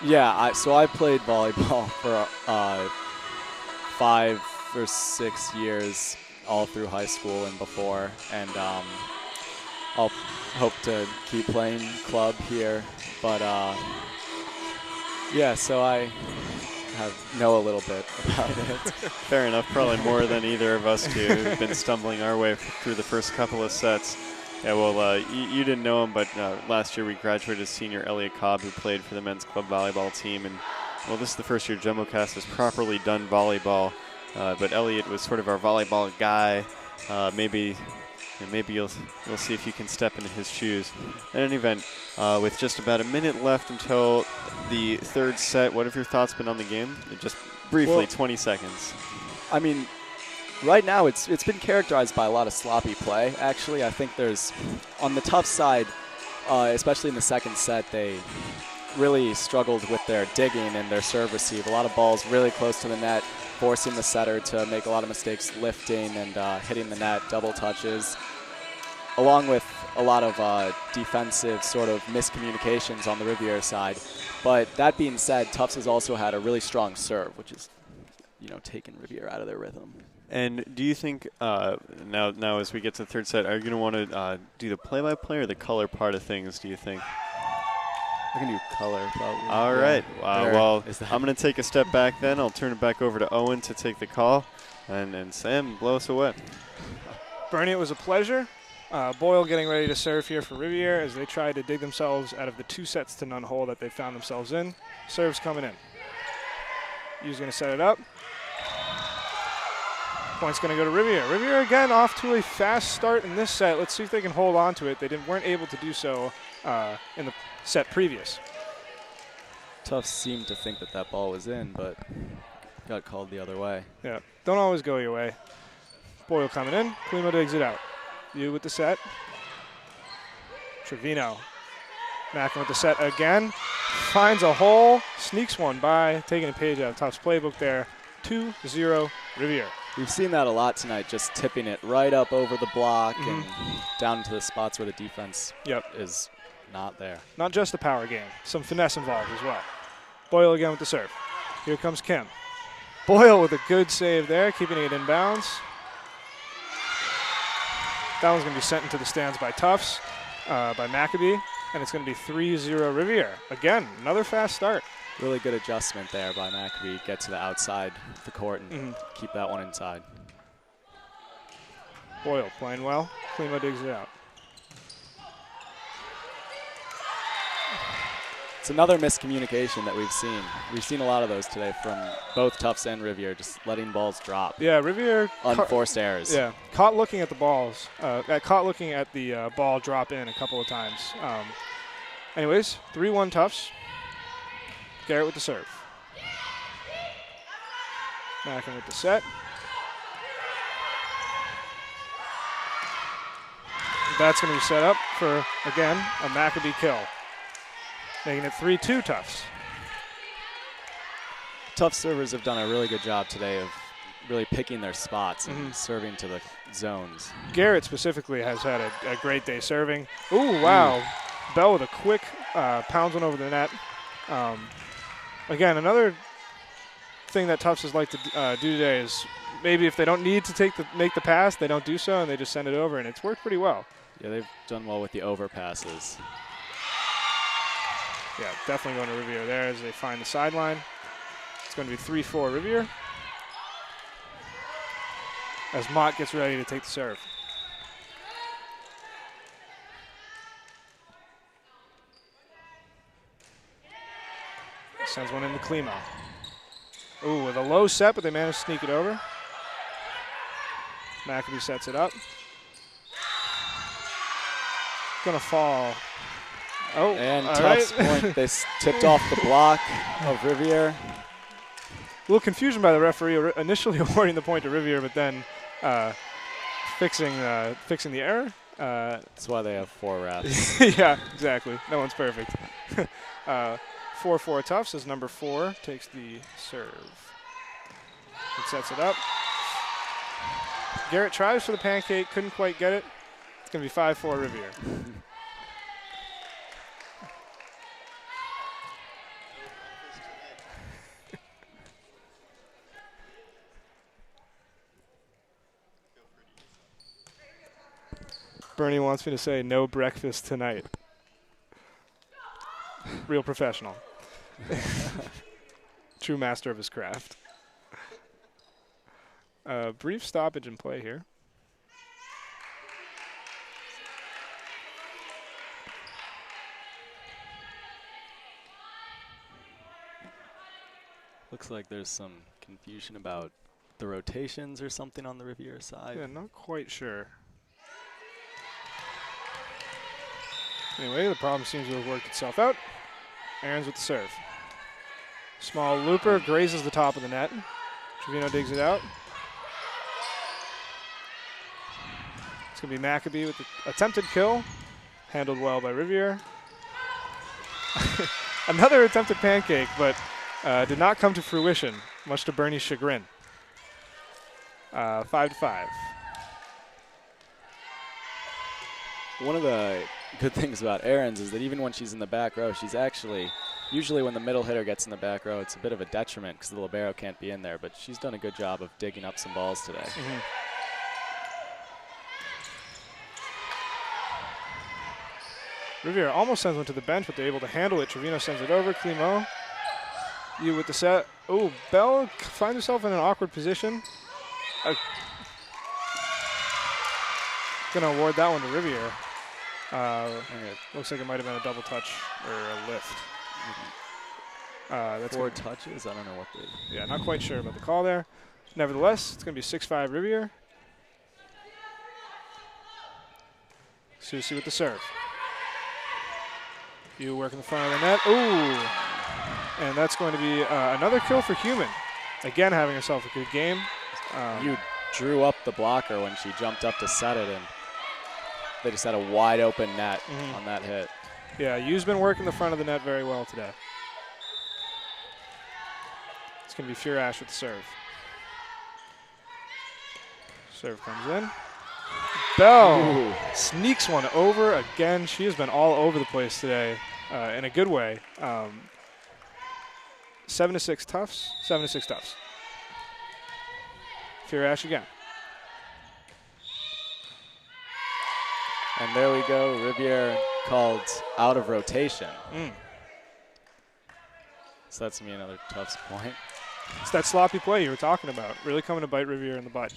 Yeah, so I played volleyball for 5 or 6 years, all through high school and before, and I'll hope to keep playing club here, but yeah, so I know a little bit about it. Fair enough, probably more than either of us two. We've been stumbling our way through the first couple of sets. Yeah, well, you didn't know him, but last year we graduated senior Elliot Cobb, who played for the men's club volleyball team. And, well, this is the first year JumboCast has properly done volleyball. But Elliot was sort of our volleyball guy. Maybe you'll see if you can step into his shoes. In any event, with just about a minute left until the third set, what have your thoughts been on the game? Just briefly, Well, 20 seconds. I mean, right now it's been characterized by a lot of sloppy play, actually. I think there's, on the Tufts side, especially in the second set, they really struggled with their digging and their serve receive. A lot of balls really close to the net, forcing the setter to make a lot of mistakes lifting and hitting the net, double touches, along with a lot of defensive sort of miscommunications on the Rivier side. But that being said, Tufts has also had a really strong serve, which is, taking Rivier out of their rhythm. And do you think, now as we get to the third set, are you going to want to do the play-by-play or the color part of things, do you think? I can do color, probably. All right. Well, I'm going to take a step back then. I'll turn it back over to Owen to take the call. And Sam, blow us away. Bernie, it was a pleasure. Boyle getting ready to serve here for Rivier as they try to dig themselves out of the 2-0 hole that they found themselves in. Serve's coming in. Yu's going to set it up. Point's going to go to Rivier. Rivier again off to a fast start in this set. Let's see if they can hold on to it. They weren't able to do so in the set previous. Tufts seemed to think that ball was in, but got called the other way. Yeah, don't always go your way. Boyle coming in. Klimo digs it out. Yu with the set. Trevino. Mackin with the set again. Finds a hole. Sneaks one by. Taking a page out of Tufts' playbook there. 2-0 Rivier. We've seen that a lot tonight, just tipping it right up over the block and down into the spots where the defense is not there. Not just the power game. Some finesse involved as well. Boyle again with the serve. Here comes Kim. Boyle with a good save there, keeping it in bounds. That one's going to be sent into the stands by Tufts, by Maccabee, and it's going to be 3-0 Rivier. Again, another fast start. Really good adjustment there by Maccabee. Get to the outside of the court and keep that one inside. Boyle playing well. Klimo digs it out. It's another miscommunication that we've seen. We've seen a lot of those today from both Tufts and Rivier, just letting balls drop. Yeah, Rivier. Unforced errors. Yeah, caught looking at the balls. Caught looking at the ball drop in a couple of times. Anyways, 3-1 Tufts. Garrett with the serve. Mackin with the set. That's going to be set up for, again, a Maccabee kill. Making it 3-2 Tufts. Tufts servers have done a really good job today of really picking their spots and serving to the zones. Garrett specifically has had a great day serving. Ooh, wow. Bell with a quick pounds one over the net. Again, another thing that Tufts has liked to do today is maybe if they don't need to make the pass, they don't do so, and they just send it over, and it's worked pretty well. Yeah, they've done well with the overpasses. Yeah, definitely going to Rivier there as they find the sideline. It's going to be 3-4 Rivier as Mott gets ready to take the serve. Sends one into Klimo. Ooh, with a low set, but they managed to sneak it over. Maccabee sets it up. Gonna fall. Oh, and Tufts point. They tipped off the block of Rivier. A little confusion by the referee initially awarding the point to Rivier, but then fixing the error. That's why they have 4 refs. Yeah, exactly. No one's perfect. 4-4 Tufts as number 4 takes the serve. And sets it up. Garrett tries for the pancake, couldn't quite get it. It's going to be 5-4 Rivier. Bernie wants me to say no breakfast tonight. Real professional. True master of his craft. Brief stoppage in play here. Looks like there's some confusion about the rotations or something on the Rivier side. Yeah, not quite sure. Anyway, the problem seems to have worked itself out. Aaron's with the serve. Small looper grazes the top of the net. Trevino digs it out. It's going to be Maccabee with the attempted kill. Handled well by Rivier. Another attempted pancake, but did not come to fruition, much to Bernie's chagrin. 5-5. One of the good things about Aaron's is that even when she's in the back row, she's actually, usually when the middle hitter gets in the back row, it's a bit of a detriment because the libero can't be in there, but she's done a good job of digging up some balls today. Mm-hmm. Rivier almost sends one to the bench, but they're able to handle it. Trevino sends it over. Climo, you with the set. Oh, Bell finds herself in an awkward position. Going to award that one to Rivier. Looks like it might have been a double touch or a lift. That's 4 touches? I don't know what they... Yeah, not quite sure about the call there. Nevertheless, it's going to be 6-5 Rivier. Susie with the serve. You work in the front of the net. Ooh! And that's going to be another kill for Human. Again, having herself a good game. You drew up the blocker when she jumped up to set it, and they just had a wide open net on that hit. Yeah, Yu's been working the front of the net very well today. It's going to be Furash with the serve. Serve comes in. Bell sneaks one over again. She has been all over the place today in a good way. 7-6 Tufts, 7-6 Tufts. Furash again. And there we go, Rivier called out of rotation. So that's going to be another Tufts point. It's that sloppy play you were talking about. Really coming to bite Rivier in the butt.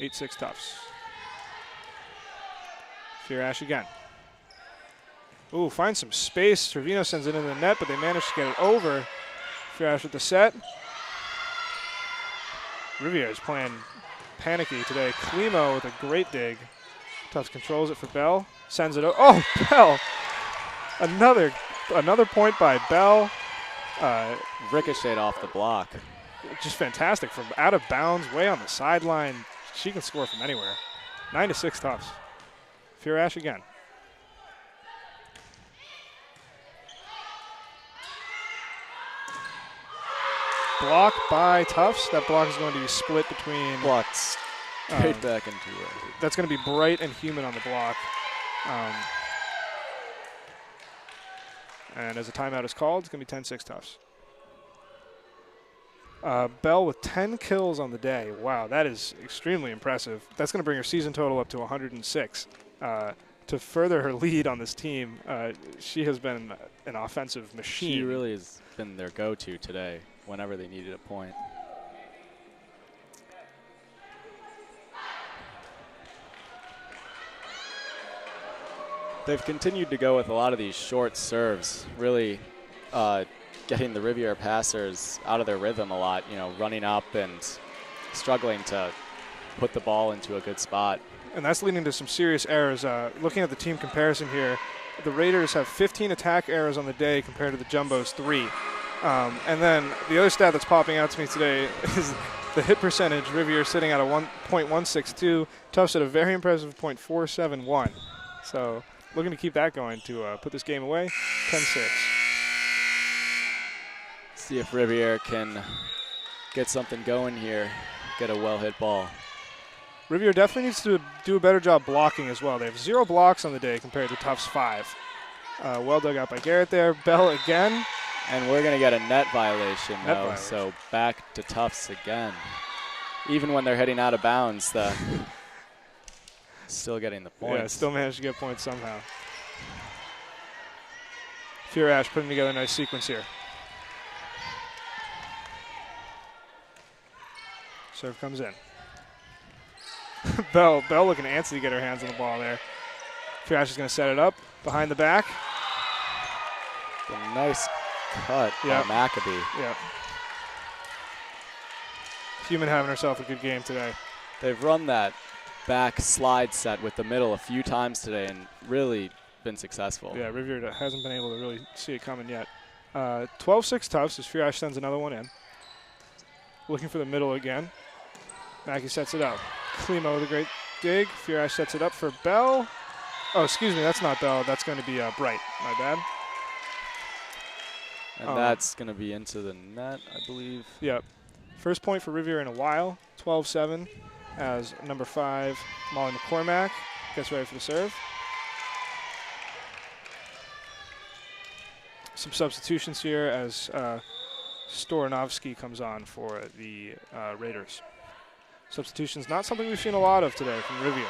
8-6 Tufts. Furash again. Ooh, finds some space. Trevino sends it into the net, but they manage to get it over. Furash with the set. Rivier is playing panicky today. Climo with a great dig. Tufts controls it for Bell. Sends it over. Oh, Bell! Another point by Bell. Ricocheted off the block. Just fantastic from out of bounds, way on the sideline. She can score from anywhere. 9-6 Tufts. Furash again. Block by Tufts. That block is going to be split between... Blocked straight back into it. That's going to be Bright and Human on the block. And as a timeout is called, it's going to be 10-6 Tufts. Bell with 10 kills on the day. Wow, that is extremely impressive. That's going to bring her season total up to 106. To further her lead on this team, she has been an offensive machine. She really has been their go-to today whenever they needed a point. They've continued to go with a lot of these short serves, really getting the Rivier passers out of their rhythm a lot, running up and struggling to put the ball into a good spot. And that's leading to some serious errors. Looking at the team comparison here, the Raiders have 15 attack errors on the day compared to the Jumbos 3. And then the other stat that's popping out to me today is the hit percentage. Rivier sitting at a 1.162. Tufts at a very impressive .471. So looking to keep that going to put this game away. 10-6. See if Rivier can get something going here, get a well-hit ball. Rivier definitely needs to do a better job blocking as well. They have 0 blocks on the day compared to Tufts 5. Well dug out by Garrett there. Bell again. And we're going to get a net violation, though, so back to Tufts again. Even when they're heading out of bounds, still getting the points. Yeah, still managed to get points somehow. Furash putting together a nice sequence here. Serve comes in. Bell looking antsy to get her hands on the ball there. Furash is going to set it up behind the back. A nice cut by Maccabee. Yeah. Human having herself a good game today. They've run that back slide set with the middle a few times today and really been successful. Yeah, Rivier hasn't been able to really see it coming yet. 12-6 Tufts as Furash sends another one in. Looking for the middle again. Mackie sets it up. Klimo with a great dig. Furash sets it up for Bell. Oh, excuse me, that's not Bell. That's going to be Bright. My bad. And that's going to be into the net, I believe. Yep. First point for Rivier in a while. 12-7 as number 5, Molly McCormack, gets ready for the serve. Some substitutions here as Storanovsky comes on for the Raiders. Substitutions, not something we've seen a lot of today from Rivier.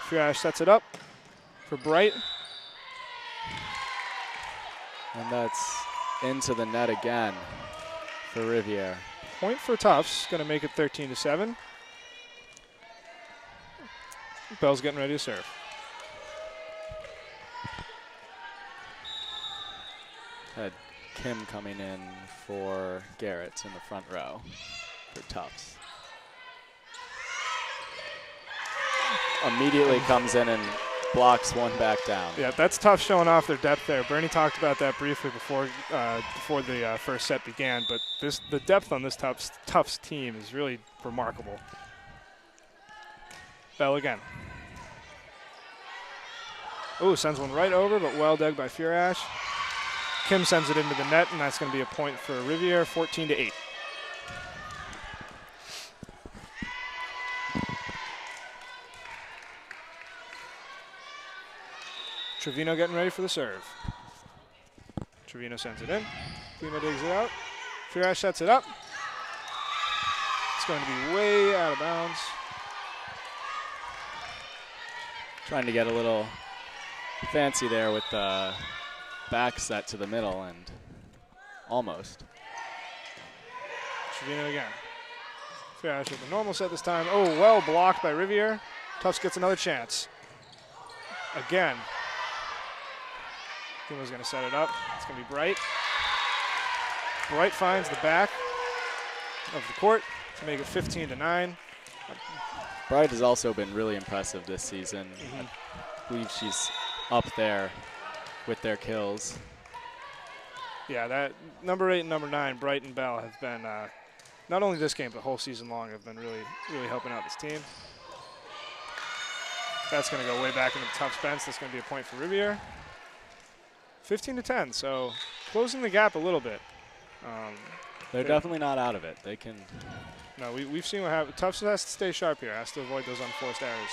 Furash sets it up for Bright. And that's into the net again for Rivier. Point for Tufts, going to make it 13-7. Bell's getting ready to serve. Had Kim coming in for Garrett in the front row for Tufts. Immediately comes in and blocks one back down. Yeah, that's Tufts showing off their depth there. Bernie talked about that briefly before the first set began, but the depth on this Tufts team is really remarkable. Bell again. Oh, sends one right over, but well dug by Furash. Kim sends it into the net, and that's going to be a point for Rivier, 14-8. Trevino getting ready for the serve. Trevino sends it in. Klimo digs it out. Furash sets it up. It's going to be way out of bounds. Trying to get a little fancy there with the back set to the middle and almost. Trevino again. Furash with the normal set this time. Oh, well blocked by Rivier. Tufts gets another chance. Again. Klimo's going to set it up. It's going to be Bright. Bright finds the back of the court to make it 15-9. Bright has also been really impressive this season. I believe she's up there with their kills. Yeah, that number 8 and number 9, Bright and Bell, have been not only this game but whole season long have been really, really helping out this team. That's going to go way back into the Tufts bench. That's going to be a point for Rivier. 15-10, so closing the gap a little bit. They're definitely not out of it. They can. No, we've seen what happens. Tufts has to stay sharp here. Has to avoid those unforced errors.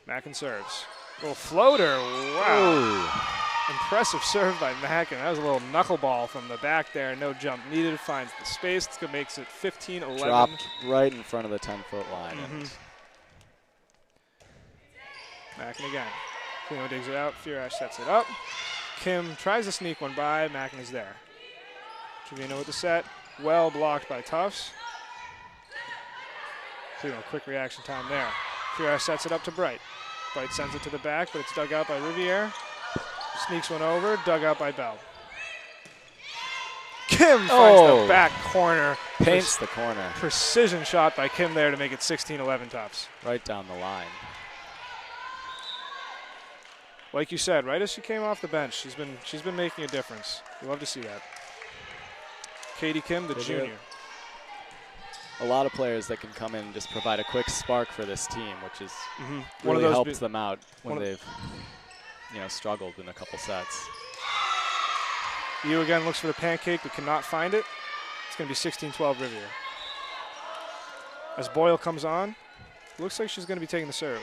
Mackin serves. Little floater. Wow. Ooh. Impressive serve by Mackin. That was a little knuckleball from the back there. No jump needed. Finds the space. It makes it 15-11. Dropped right in front of the 10-foot line. Mackin again. Klimo digs it out. Furash sets it up. Kim tries to sneak one by. Mackin is there. Trevino with the set. Well blocked by Tufts. Klimo, quick reaction time there. Furash sets it up to Bright. Bright sends it to the back, but it's dug out by Rivier. Sneaks one over. Dug out by Bell. Kim finds the back corner. Paints the corner. Precision shot by Kim there to make it 16-11 Tufts. Right down the line. Like you said, right as she came off the bench, she's been making a difference. You love to see that. Katie Kim, the junior. A lot of players that can come in and just provide a quick spark for this team, which is One of really those helps them out when they've. struggled in a couple sets. Yu again looks for the pancake but cannot find it. It's going to be 16-12 Rivier. As Boyle comes on, looks like she's going to be taking the serve.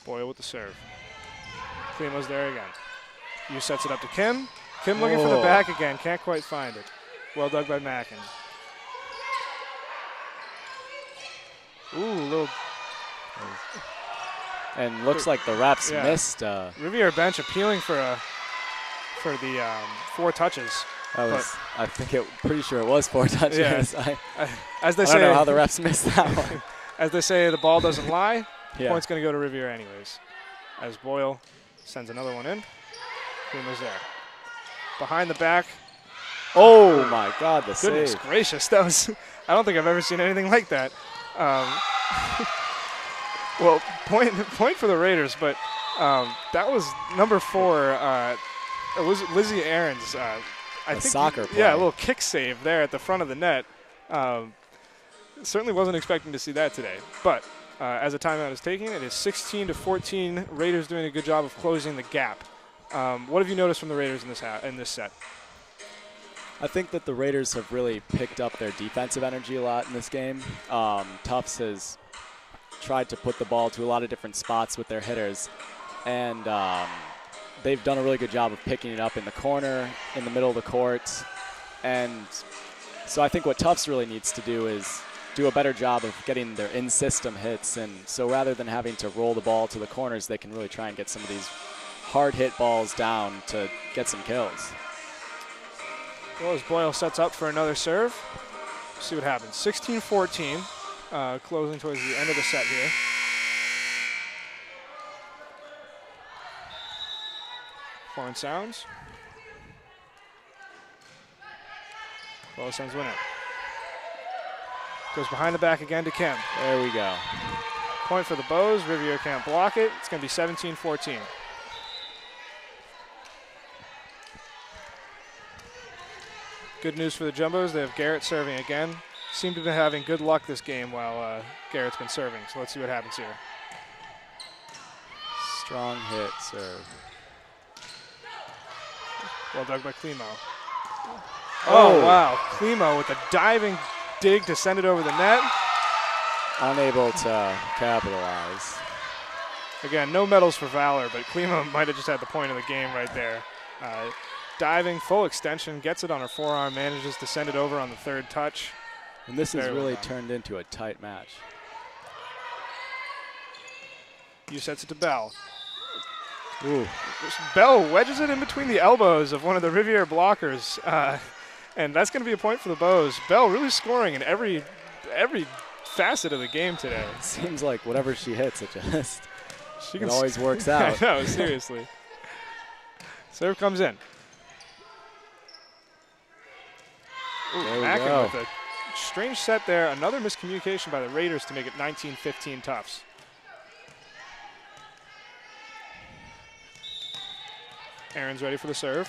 Boyle with the serve. Klimo's there again. Yu sets it up to Kim. Kim looking for the back again. Can't quite find it. Well dug by Mackin. Ooh, little. And looks like the refs missed. Rivier bench appealing for the 4 touches. I think pretty sure it was 4 touches. Yeah. As they I say, don't know how the refs missed that one. As they say, the ball doesn't lie. Point's going to go to Rivier anyways. As Boyle sends another one in. Klimo's there. Behind the back. Oh my God, the Goodness save. gracious, that was, I don't think I've ever seen anything like that. Well, point for the Raiders, but that was number 4, Lizzie Aaron's, I think, soccer play. Yeah, a little kick save there at the front of the net. Certainly wasn't expecting to see that today, but as a timeout is taken, it is 16-14. Raiders doing a good job of closing the gap. What have you noticed from the Raiders in this set? I think that the Raiders have really picked up their defensive energy a lot in this game. Tufts has tried to put the ball to a lot of different spots with their hitters, and they've done a really good job of picking it up in the corner, in the middle of the court. And so I think what Tufts really needs to do is do a better job of getting their in-system hits. And so rather than having to roll the ball to the corners, they can really try and get some of these hard-hit balls down to get some kills. Well, as Boyle sets up for another serve, see what happens. 16-14, closing towards the end of the set here. Horn sounds. Boyle sends one in. Goes behind the back again to Kim. There we go. Point for the Bows. Rivier can't block it. It's going to be 17-14. Good news for the Jumbos. They have Garrett serving again. Seem to be having good luck this game while Garrett's been serving. So let's see what happens here. Strong hit serve. Well dug by Klimo. Oh, wow. Klimo with a diving dig to send it over the net. Unable to capitalize. Again, no medals for valor, but Klimo might have just had the point of the game right there. Diving, full extension, gets it on her forearm, manages to send it over on the 3rd touch. And this has really turned into a tight match. Yu sets it to Bell. Ooh. Bell wedges it in between the elbows of one of the Rivier blockers, and that's going to be a point for the Bows. Bell really scoring in every facet of the game today. It seems like whatever she hits, it always works out. No, seriously. Serve comes in. Ooh, there we Mackin go. with a strange set there. Another miscommunication by the Raiders to make it 19-15 Tufts. Aaron's ready for the serve.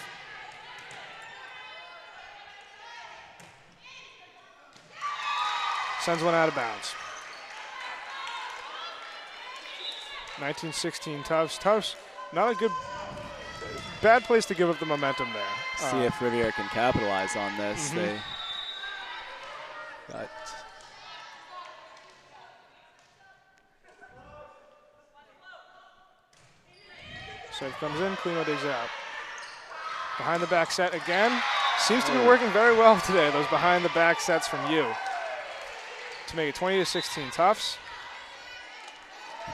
Sends one out of bounds. 19-16 Tufts. Tufts, not a good, bad place to give up the momentum there. See if Rivier can capitalize on this. But serve comes in, Klimo digs out. Behind the back set again. Seems to be working very well today, those behind the back sets from Yu. To make it 20-16 Tufts.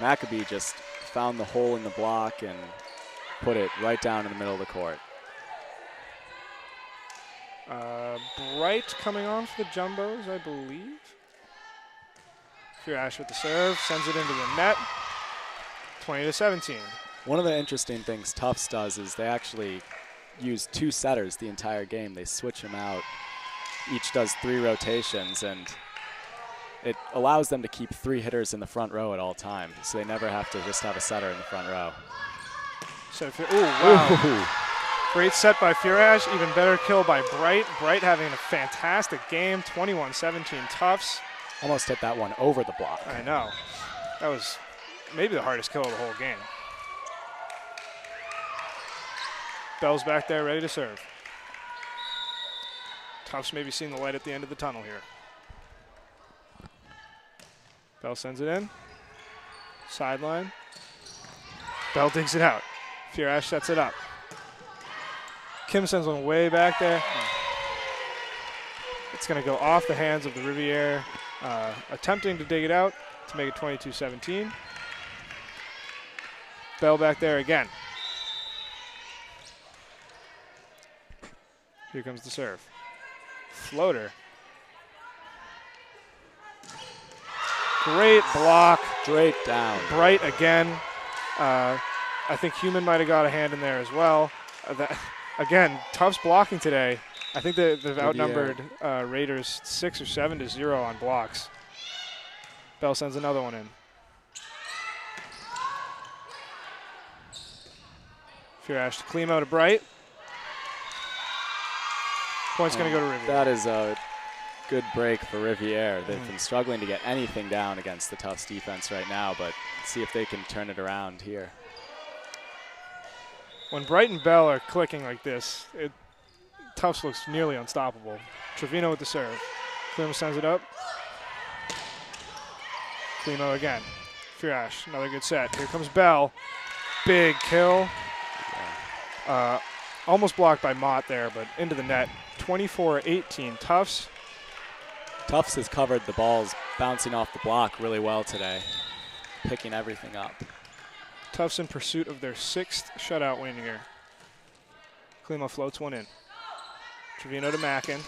Maccabee just found the hole in the block and put it right down in the middle of the court. Bright coming on for the Jumbos, I believe. Ash with the serve, sends it into the net. 20-17. One of the interesting things Tufts does is they actually use 2 setters the entire game. They switch them out. Each does 3 rotations, and it allows them to keep 3 hitters in the front row at all times, so they never have to just have a setter in the front row. So, wow. Great set by Furash, even better kill by Bright. Bright having a fantastic game, 21-17 Tufts. Almost hit that one over the block. I know. That was maybe the hardest kill of the whole game. Bell's back there ready to serve. Tufts maybe seeing the light at the end of the tunnel here. Bell sends it in. Sideline. Bell digs it out. Furash sets it up. Kim sends one way back there. It's going to go off the hands of the Rivier, attempting to dig it out to make it 22-17. Bell back there again. Here comes the serve. Floater. Great block. Straight down. Bright again. I think Human might have got a hand in there as well. Again, Tufts blocking today. I think they've outnumbered Raiders 6 or 7-0 on blocks. Bell sends another one in. Furash to Klimo to Bright. Point's going to go to Rivier. That is a good break for Rivier. They've been struggling to get anything down against the Tufts defense right now, but see if they can turn it around here. When Bright and Bell are clicking like this, Tufts looks nearly unstoppable. Trevino with the serve. Klimo sends it up. Klimo again. Furash, another good set. Here comes Bell. Big kill. Almost blocked by Mott there, but into the net. 24-18 Tufts. Tufts has covered the balls bouncing off the block really well today, picking everything up. Tufts in pursuit of their 6th shutout win here. Klimo floats one in. Trevino to Mackin.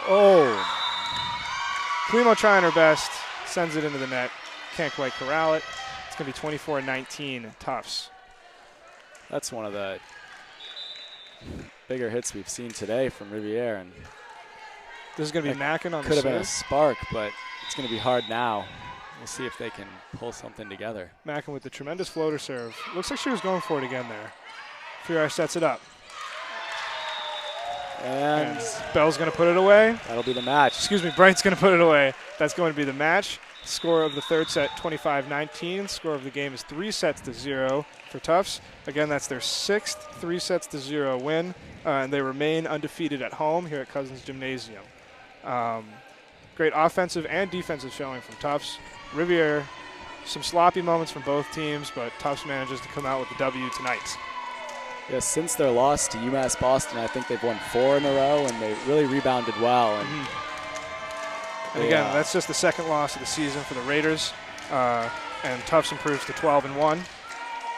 Oh! Klimo trying her best, sends it into the net. Can't quite corral it. It's going to be 24-19 Tufts. That's one of the bigger hits we've seen today from Rivier, and this is going to be Mackin on the serve. Could have been a spark, but it's going to be hard now. We'll see if they can pull something together. Mackin with the tremendous floater serve. Looks like she was going for it again there. Furash sets it up. And Bell's going to put it away. That'll be the match. Excuse me, Bright's going to put it away. That's going to be the match. Score of the third set, 25-19. Score of the game is 3-0 for Tufts. Again, that's their 6th 3-0 win, and they remain undefeated at home here at Cousins Gymnasium. Great offensive and defensive showing from Tufts. Rivier, some sloppy moments from both teams, but Tufts manages to come out with the W tonight. Yes, since their loss to UMass Boston, I think they've won 4 in a row, and they really rebounded well. And again, that's just the 2nd loss of the season for the Raiders, and Tufts improves to 12-1.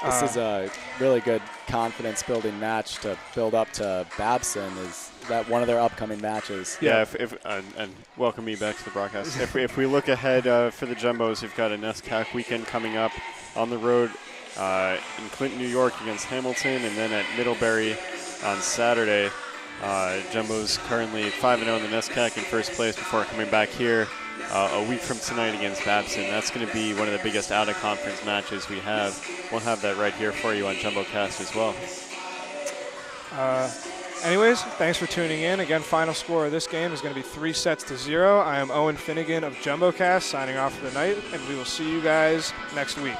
This is a really good confidence-building match to build up to Babson. Is that one of their upcoming matches? Yeah, and welcome me back to the broadcast. if we look ahead for the Jumbos, we've got a NESCAC weekend coming up on the road in Clinton, New York against Hamilton, and then at Middlebury on Saturday. Jumbos currently 5-0 in the NESCAC in first place before coming back here a week from tonight against Babson. That's going to be one of the biggest out-of-conference matches we have. We'll have that right here for you on JumboCast as well. Anyways, thanks for tuning in. Again, final score of this game is going to be 3-0. I am Owen Finnegan of JumboCast signing off for the night, and we will see you guys next week.